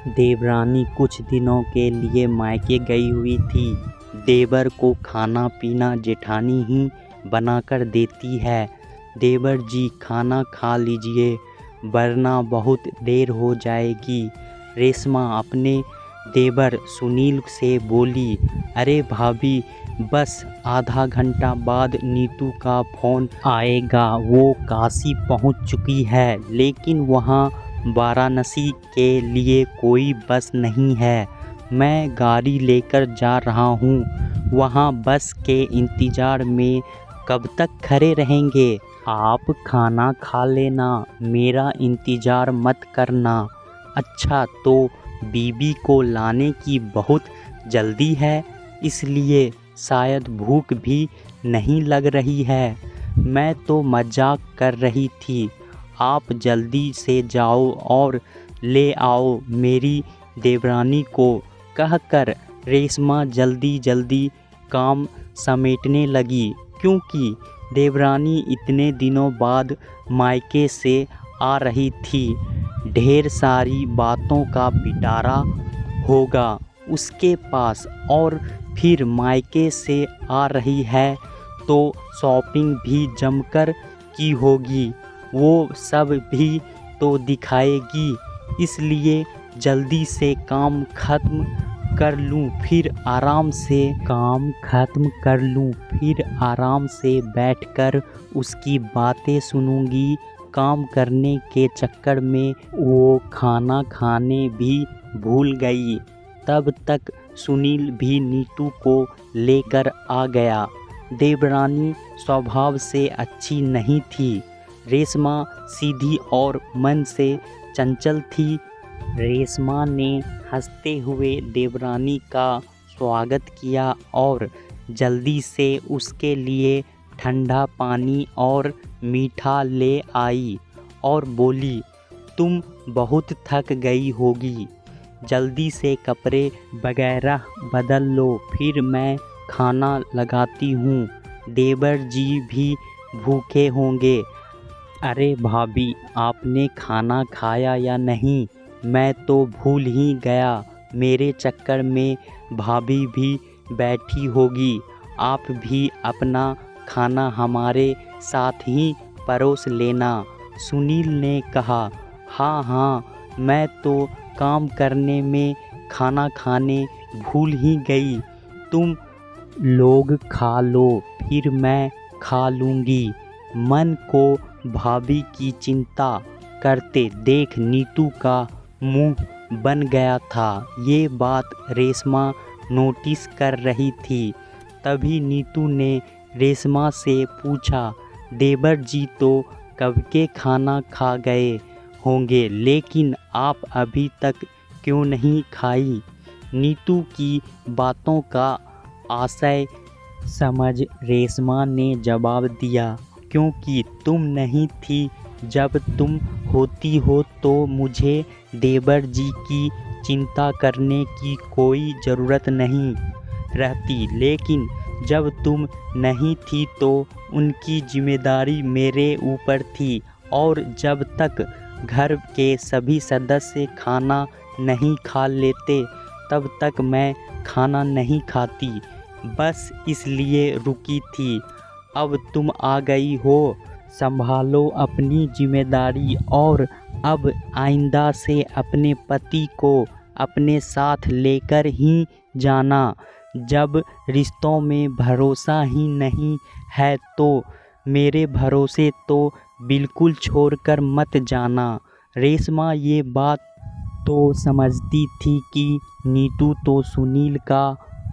देवरानी कुछ दिनों के लिए मायके गई हुई थी। देवर को खाना पीना जेठानी ही बनाकर देती है। देवर जी खाना खा लीजिए वरना बहुत देर हो जाएगी। रेशमा अपने देवर सुनील से बोली, अरे भाभी बस आधा घंटा बाद नीतू का फ़ोन आएगा। वो काशी पहुंच चुकी है लेकिन वहां वाराणसी के लिए कोई बस नहीं है। मैं गाड़ी लेकर जा रहा हूँ। वहाँ बस के इंतज़ार में कब तक खड़े रहेंगे? आप खाना खा लेना, मेरा इंतज़ार मत करना। अच्छा तो बीबी को लाने की बहुत जल्दी है, इसलिए शायद भूख भी नहीं लग रही है। मैं तो मजाक कर रही थी। आप जल्दी से जाओ और ले आओ मेरी देवरानी को, कहकर रेशमा जल्दी जल्दी काम समेटने लगी, क्योंकि देवरानी इतने दिनों बाद मायके से आ रही थी। ढेर सारी बातों का पिटारा होगा उसके पास, और फिर मायके से आ रही है तो शॉपिंग भी जमकर की होगी। वो सब भी तो दिखाएगी, इसलिए जल्दी से काम ख़त्म कर लूँ फिर आराम से बैठकर उसकी बातें सुनूंगी। काम करने के चक्कर में वो खाना खाने भी भूल गई। तब तक सुनील भी नीतू को लेकर आ गया। देवरानी स्वभाव से अच्छी नहीं थी। रेशमा सीधी और मन से चंचल थी। रेशमा ने हंसते हुए देवरानी का स्वागत किया और जल्दी से उसके लिए ठंडा पानी और मीठा ले आई और बोली, तुम बहुत थक गई होगी, जल्दी से कपड़े वगैरह बदल लो, फिर मैं खाना लगाती हूँ। देवर जी भी भूखे होंगे। अरे भाभी आपने खाना खाया या नहीं? मैं तो भूल ही गया। मेरे चक्कर में भाभी भी बैठी होगी। आप भी अपना खाना हमारे साथ ही परोस लेना। सुनील ने कहा, हाँ हाँ मैं तो काम करने में खाना खाने भूल ही गई। तुम लोग खा लो फिर मैं खा लूँगी। मन को भाभी की चिंता करते देख नीतू का मुंह बन गया था। ये बात रेशमा नोटिस कर रही थी। तभी नीतू ने रेशमा से पूछा, देवर जी तो कब के खाना खा गए होंगे, लेकिन आप अभी तक क्यों नहीं खाई? नीतू की बातों का आशय समझ रेशमा ने जवाब दिया, क्योंकि तुम नहीं थी। जब तुम होती हो तो मुझे देवर जी की चिंता करने की कोई ज़रूरत नहीं रहती, लेकिन जब तुम नहीं थी तो उनकी जिम्मेदारी मेरे ऊपर थी, और जब तक घर के सभी सदस्य खाना नहीं खा लेते तब तक मैं खाना नहीं खाती, बस इसलिए रुकी थी। अब तुम आ गई हो, संभालो अपनी जिम्मेदारी और अब आइंदा से अपने पति को अपने साथ लेकर ही जाना। जब रिश्तों में भरोसा ही नहीं है तो मेरे भरोसे तो बिल्कुल छोड़कर मत जाना। रेशमा ये बात तो समझती थी कि नीतू तो सुनील का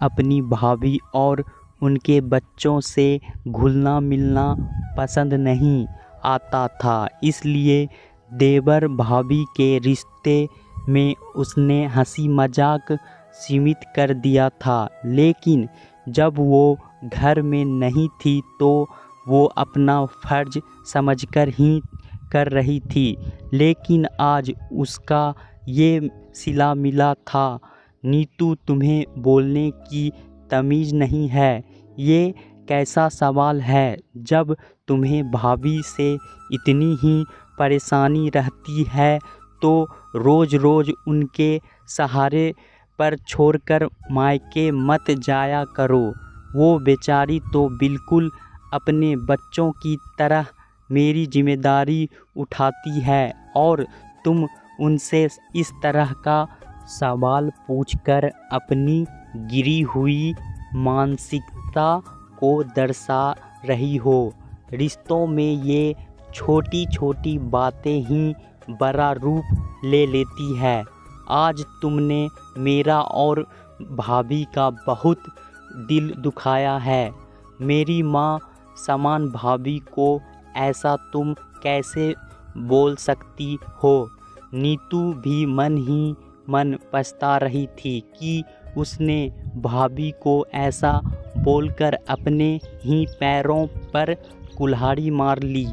अपनी भाभी और उनके बच्चों से घुलना मिलना पसंद नहीं आता था, इसलिए देवर भाभी के रिश्ते में उसने हंसी मजाक सीमित कर दिया था। लेकिन जब वो घर में नहीं थी तो वो अपना फर्ज समझकर ही कर रही थी। लेकिन आज उसका ये सिला मिला था, नीतू तुम्हें बोलने की तमीज़ नहीं है। ये कैसा सवाल है? जब तुम्हें भाभी से इतनी ही परेशानी रहती है तो रोज़ रोज़ उनके सहारे पर छोड़कर मायके मत जाया करो। वो बेचारी तो बिल्कुल अपने बच्चों की तरह मेरी जिम्मेदारी उठाती है और तुम उनसे इस तरह का सवाल पूछकर अपनी गिरी हुई मानसिकता को दर्शा रही हो। रिश्तों में ये छोटी छोटी बातें ही बड़ा रूप ले लेती है। आज तुमने मेरा और भाभी का बहुत दिल दुखाया है। मेरी माँ समान भाभी को ऐसा तुम कैसे बोल सकती हो। नीतू भी मन ही मन पछता रही थी कि उसने भाभी को ऐसा बोलकर अपने ही पैरों पर कुल्हाड़ी मार ली।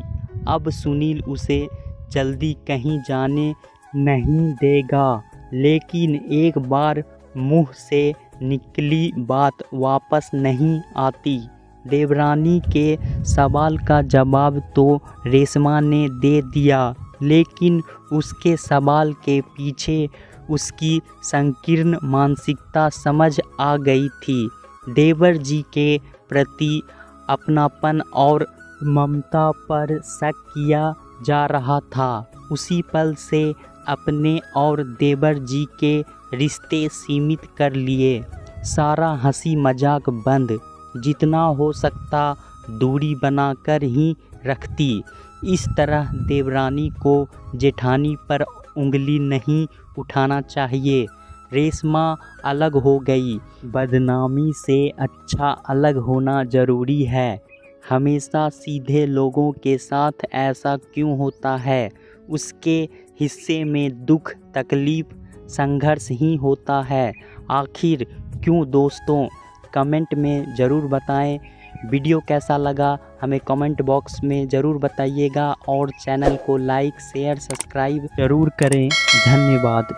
अब सुनील उसे जल्दी कहीं जाने नहीं देगा, लेकिन एक बार मुंह से निकली बात वापस नहीं आती। देवरानी के सवाल का जवाब तो रेशमा ने दे दिया, लेकिन उसके सवाल के पीछे उसकी संकीर्ण मानसिकता समझ आ गई थी। देवर जी के प्रति अपनापन और ममता पर शक किया जा रहा था। उसी पल से अपने और देवर जी के रिश्ते सीमित कर लिए। सारा हंसी मजाक बंद, जितना हो सकता दूरी बनाकर ही रखती। इस तरह देवरानी को जेठानी पर उंगली नहीं उठाना चाहिए। रेशमा अलग हो गई। बदनामी से अच्छा अलग होना ज़रूरी है। हमेशा सीधे लोगों के साथ ऐसा क्यों होता है? उसके हिस्से में दुख, तकलीफ, संघर्ष ही होता है। आखिर क्यों दोस्तों? कमेंट में ज़रूर बताएं। वीडियो कैसा लगा हमें कमेंट बॉक्स में ज़रूर बताइएगा और चैनल को लाइक, शेयर, सब्सक्राइब ज़रूर करें। धन्यवाद।